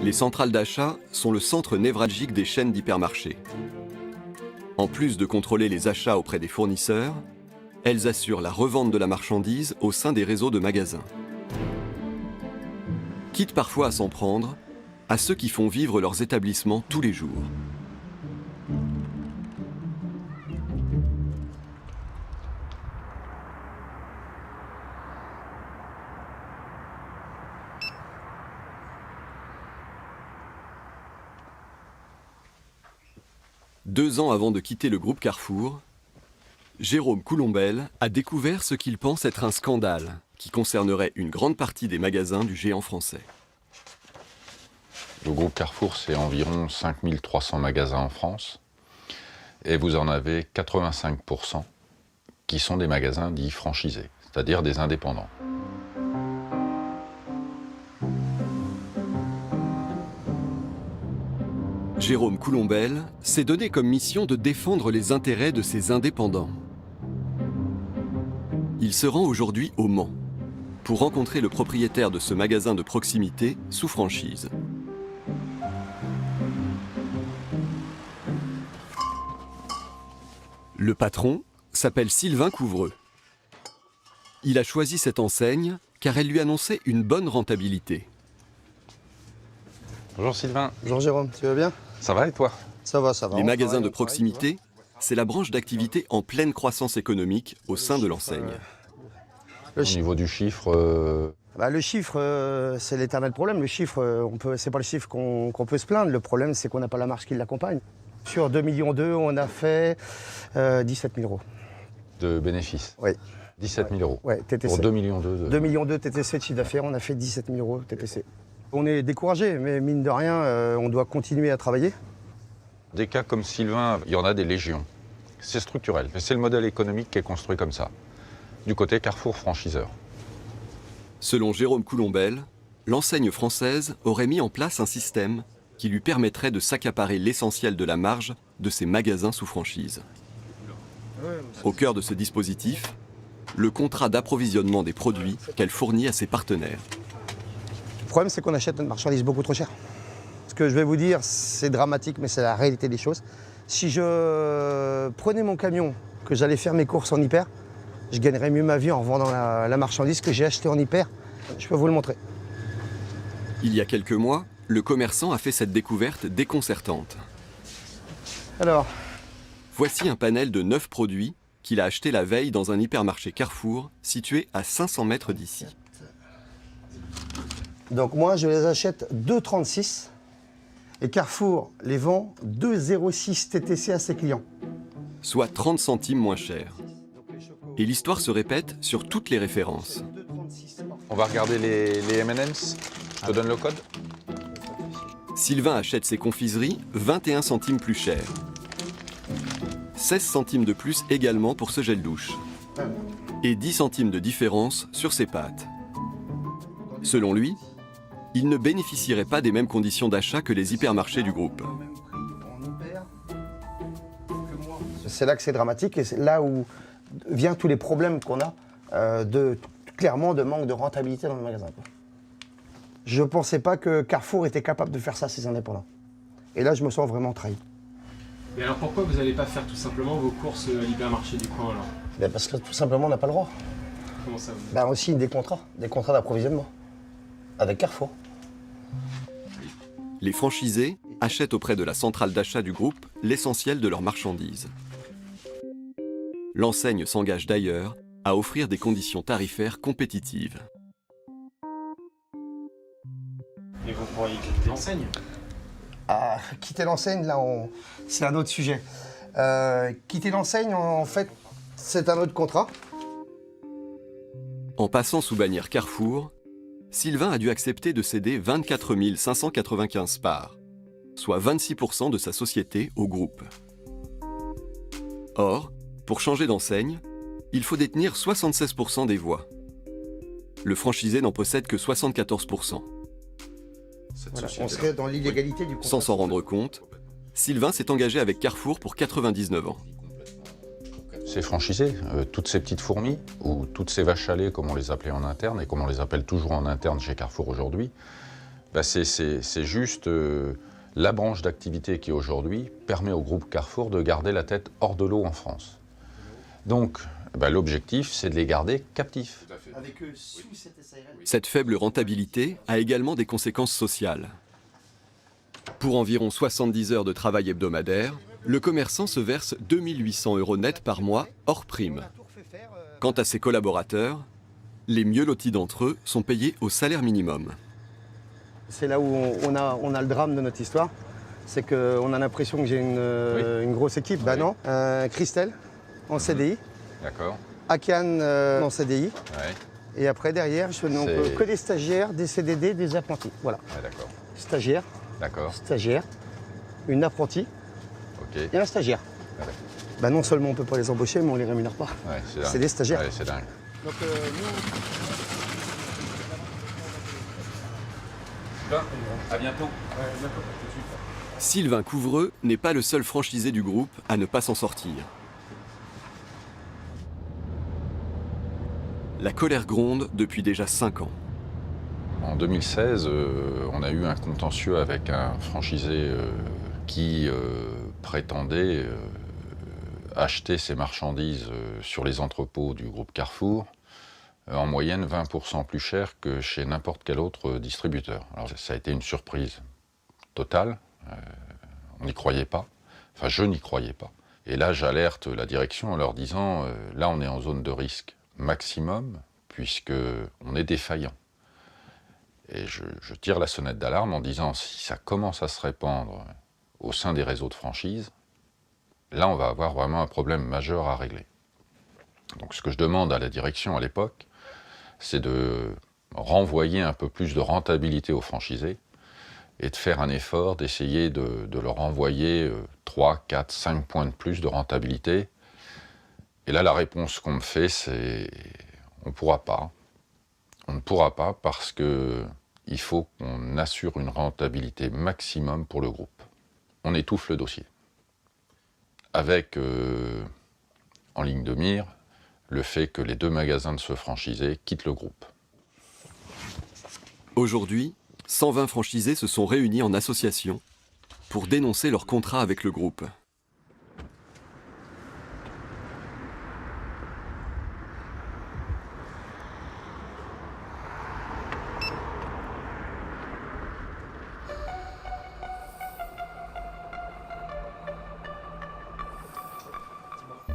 Les centrales d'achat sont le centre névralgique des chaînes d'hypermarchés. En plus de contrôler les achats auprès des fournisseurs, elles assurent la revente de la marchandise au sein des réseaux de magasins. Quitte parfois à s'en prendre à ceux qui font vivre leurs établissements tous les jours. Deux ans avant de quitter le groupe Carrefour, Jérôme Coulombelle a découvert ce qu'il pense être un scandale qui concernerait une grande partie des magasins du géant français. Le groupe Carrefour, c'est environ 5300 magasins en France. Et vous en avez 85% qui sont des magasins dits franchisés, c'est-à-dire des indépendants. Jérôme Coulombelle s'est donné comme mission de défendre les intérêts de ces indépendants. Il se rend aujourd'hui au Mans pour rencontrer le propriétaire de ce magasin de proximité sous franchise. Le patron s'appelle Sylvain Couvreux. Il a choisi cette enseigne car elle lui annonçait une bonne rentabilité. Bonjour Sylvain. Bonjour Jérôme, tu vas bien? Ça va et toi? Ça va, ça va. Les magasins de proximité, c'est la branche d'activité en pleine croissance économique au sein de l'enseigne. Au niveau du chiffre Le chiffre, c'est l'éternel problème. Le chiffre, c'est pas le chiffre qu'on peut se plaindre. Le problème, c'est qu'on n'a pas la marge qui l'accompagne. Sur 2,2 millions, on a fait 17 000 euros. De bénéfices? Oui. 17 000 euros? Oui, TTC. Pour 2,2 millions de... 2,2 millions de TTC de chiffre d'affaires, on a fait 17 000 euros TTC. On est découragé, mais mine de rien, on doit continuer à travailler. Des cas comme Sylvain, il y en a des légions. C'est structurel. C'est le modèle économique qui est construit comme ça. Du côté Carrefour franchiseur. Selon Jérôme Coulombelle, l'enseigne française aurait mis en place un système qui lui permettrait de s'accaparer l'essentiel de la marge de ses magasins sous franchise. Au cœur de ce dispositif, le contrat d'approvisionnement des produits qu'elle fournit à ses partenaires. Le problème, c'est qu'on achète notre marchandise beaucoup trop cher. Ce que je vais vous dire, c'est dramatique, mais c'est la réalité des choses. Si je prenais mon camion, que j'allais faire mes courses en hyper, je gagnerais mieux ma vie en revendant la marchandise que j'ai achetée en hyper. Je peux vous le montrer. Il y a quelques mois, le commerçant a fait cette découverte déconcertante. Alors, voici un panel de 9 produits qu'il a achetés la veille dans un hypermarché Carrefour situé à 500 mètres d'ici. donc moi, je les achète 2,36 et Carrefour les vend 2,06 TTC à ses clients. Soit 30 centimes moins cher. Et l'histoire se répète sur toutes les références. On va regarder les M&M's. Je te donne le code. Sylvain achète ses confiseries 21 centimes plus cher. 16 centimes de plus également pour ce gel douche. Et 10 centimes de différence sur ses pâtes. Selon lui, il ne bénéficierait pas des mêmes conditions d'achat que les hypermarchés du groupe. C'est là que c'est dramatique et c'est là où viennent tous les problèmes qu'on a clairement de manque de rentabilité dans le magasin. Je ne pensais pas que Carrefour était capable de faire ça à ses indépendants. Et là, je me sens vraiment trahi. Mais alors pourquoi vous n'allez pas faire tout simplement vos courses à l'hypermarché du coin alors? Parce que tout simplement, on n'a pas le droit. Comment ça vous... On signe des contrats d'approvisionnement avec Carrefour. Les franchisés achètent auprès de la centrale d'achat du groupe l'essentiel de leurs marchandises. L'enseigne s'engage d'ailleurs à offrir des conditions tarifaires compétitives. Et vous pourriez quitter l'enseigne? Ah, quitter l'enseigne, là, c'est un autre sujet. Quitter l'enseigne, en fait, c'est un autre contrat. En passant sous bannière Carrefour, Sylvain a dû accepter de céder 24 595 parts, soit 26% de sa société au groupe. Or, pour changer d'enseigne, il faut détenir 76% des voix. Le franchisé n'en possède que 74%. Voilà, on serait dans l'illégalité du contrat. Sans s'en rendre compte, Sylvain s'est engagé avec Carrefour pour 99 ans. C'est franchisé. Toutes ces petites fourmis, ou toutes ces vaches à lait, comme on les appelait en interne, et comme on les appelle toujours en interne chez Carrefour aujourd'hui, C'est juste la branche d'activité qui aujourd'hui permet au groupe Carrefour de garder la tête hors de l'eau en France. Donc l'objectif, c'est de les garder captifs. Avec eux sous cette SARL. Cette faible rentabilité a également des conséquences sociales. Pour environ 70 heures de travail hebdomadaire, le commerçant se verse 2 800 € net par mois, hors prime. Quant à ses collaborateurs, les mieux lotis d'entre eux sont payés au salaire minimum. C'est là où on a le drame de notre histoire. C'est qu'on a l'impression que j'ai une grosse équipe. Bah non. Christelle, en CDI. D'accord. Akian, en CDI. Ouais. Et après, derrière, je donc que des stagiaires, des CDD, des apprentis. Voilà. Ouais, d'accord. Stagiaire, D'accord. stagiaire, une apprentie Ok. et un stagiaire. Ouais. Bah non seulement on ne peut pas les embaucher, mais on ne les rémunère pas. Ouais, c'est dingue. C'est des stagiaires. Ouais, c'est dingue. Donc À bientôt. Sylvain Couvreux n'est pas le seul franchisé du groupe à ne pas s'en sortir. La colère gronde depuis déjà 5 ans. En 2016, on a eu un contentieux avec un franchisé qui prétendait acheter ses marchandises sur les entrepôts du groupe Carrefour en moyenne 20% plus cher que chez n'importe quel autre distributeur. Alors ça a été une surprise totale, on n'y croyait pas, enfin je n'y croyais pas. Et là j'alerte la direction en leur disant là on est en zone de risque maximum puisqu'on est défaillant. Et je tire la sonnette d'alarme en disant si ça commence à se répandre au sein des réseaux de franchise, là on va avoir vraiment un problème majeur à régler. Donc ce que je demande à la direction à l'époque, c'est de renvoyer un peu plus de rentabilité aux franchisés et de faire un effort d'essayer de leur envoyer 3, 4, 5 points de plus de rentabilité. Et là la réponse qu'on me fait c'est on ne pourra pas. On ne pourra pas parce qu'il faut qu'on assure une rentabilité maximum pour le groupe. On étouffe le dossier. Avec, en ligne de mire, le fait que les 2 magasins de ce franchisé quittent le groupe. Aujourd'hui, 120 franchisés se sont réunis en association pour dénoncer leur contrat avec le groupe.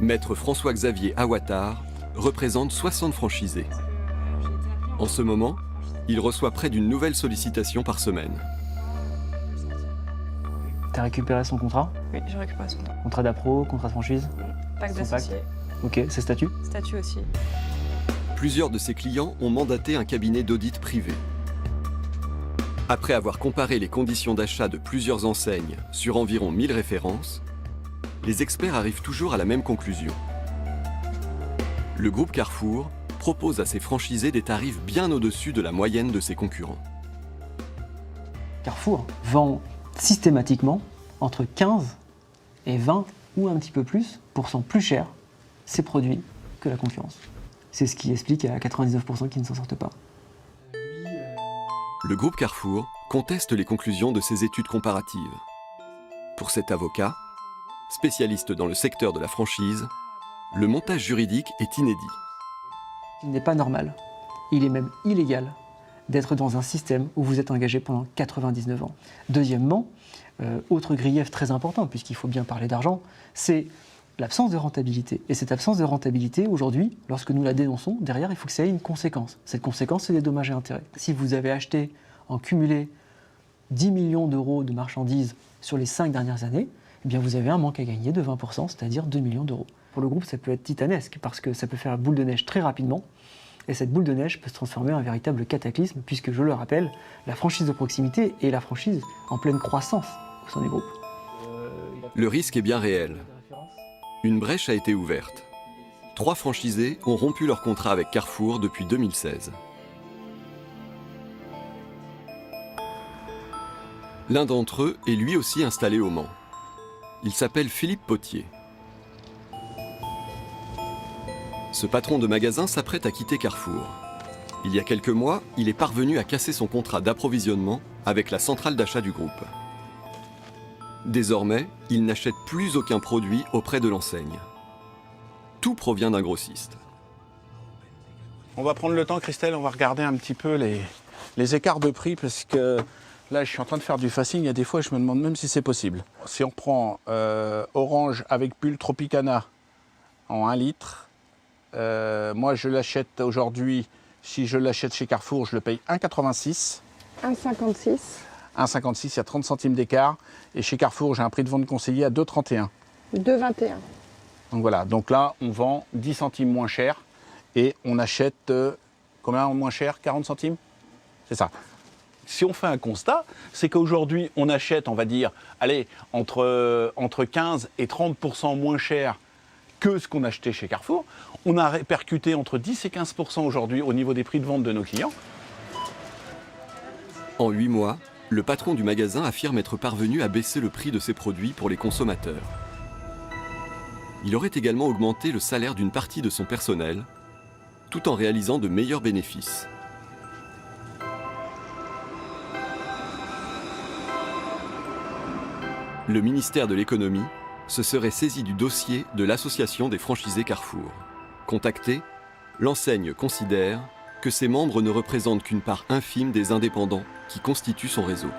Maître François-Xavier Awatar représente 60 franchisés. En ce moment, il reçoit près d'une nouvelle sollicitation par semaine. T'as récupéré son contrat? Oui, j'ai récupéré son contrat. Contrat d'appro, contrat de franchise? Pacte Son d'associé. Ok, ses statuts? Statut aussi. Plusieurs de ses clients ont mandaté un cabinet d'audit privé. Après avoir comparé les conditions d'achat de plusieurs enseignes sur environ 1000 références, les experts arrivent toujours à la même conclusion. Le groupe Carrefour propose à ses franchisés des tarifs bien au-dessus de la moyenne de ses concurrents. Carrefour vend systématiquement entre 15 et 20 ou un petit peu plus % plus cher ses produits que la concurrence. C'est ce qui explique à 99% qu'ils ne s'en sortent pas. Le groupe Carrefour conteste les conclusions de ces études comparatives. Pour cet avocat, spécialiste dans le secteur de la franchise, le montage juridique est inédit. Il n'est pas normal, il est même illégal d'être dans un système où vous êtes engagé pendant 99 ans. Deuxièmement, autre grief très important, puisqu'il faut bien parler d'argent, c'est l'absence de rentabilité. Et cette absence de rentabilité, aujourd'hui, lorsque nous la dénonçons, derrière, il faut que ça ait une conséquence. Cette conséquence, c'est des dommages et intérêts. Si vous avez acheté en cumulé 10 millions d'euros de marchandises sur les 5 dernières années, eh bien vous avez un manque à gagner de 20%, c'est-à-dire 2 millions d'euros. Pour le groupe, ça peut être titanesque, parce que ça peut faire boule de neige très rapidement, et cette boule de neige peut se transformer en un véritable cataclysme, puisque, je le rappelle, la franchise de proximité est la franchise en pleine croissance au sein du groupe. Le risque est bien réel. Une brèche a été ouverte. 3 franchisés ont rompu leur contrat avec Carrefour depuis 2016. L'un d'entre eux est lui aussi installé au Mans. Il s'appelle Philippe Potier. Ce patron de magasin s'apprête à quitter Carrefour. Il y a quelques mois, il est parvenu à casser son contrat d'approvisionnement avec la centrale d'achat du groupe. Désormais, il n'achète plus aucun produit auprès de l'enseigne. Tout provient d'un grossiste. On va prendre le temps, Christelle, on va regarder un petit peu les écarts de prix parce que là, je suis en train de faire du facing et des fois, je me demande même si c'est possible. Si on prend Orange avec bulle Tropicana en 1 litre, moi, je l'achète aujourd'hui, si je l'achète chez Carrefour, je le paye 1,86. 1,56. 1,56, il y a 30 centimes d'écart. Et chez Carrefour, j'ai un prix de vente conseillé à 2,31. 2,21. Donc voilà, donc là, on vend 10 centimes moins cher et on achète combien moins cher? 40 centimes? C'est ça. Si on fait un constat, c'est qu'aujourd'hui, on achète, on va dire, allez, entre 15 et 30% moins cher que ce qu'on achetait chez Carrefour. On a répercuté entre 10 et 15% aujourd'hui au niveau des prix de vente de nos clients. En 8 mois, le patron du magasin affirme être parvenu à baisser le prix de ses produits pour les consommateurs. Il aurait également augmenté le salaire d'une partie de son personnel, tout en réalisant de meilleurs bénéfices. Le ministère de l'économie se serait saisi du dossier de l'association des franchisés Carrefour. Contacté, l'enseigne considère que ses membres ne représentent qu'une part infime des indépendants qui constituent son réseau.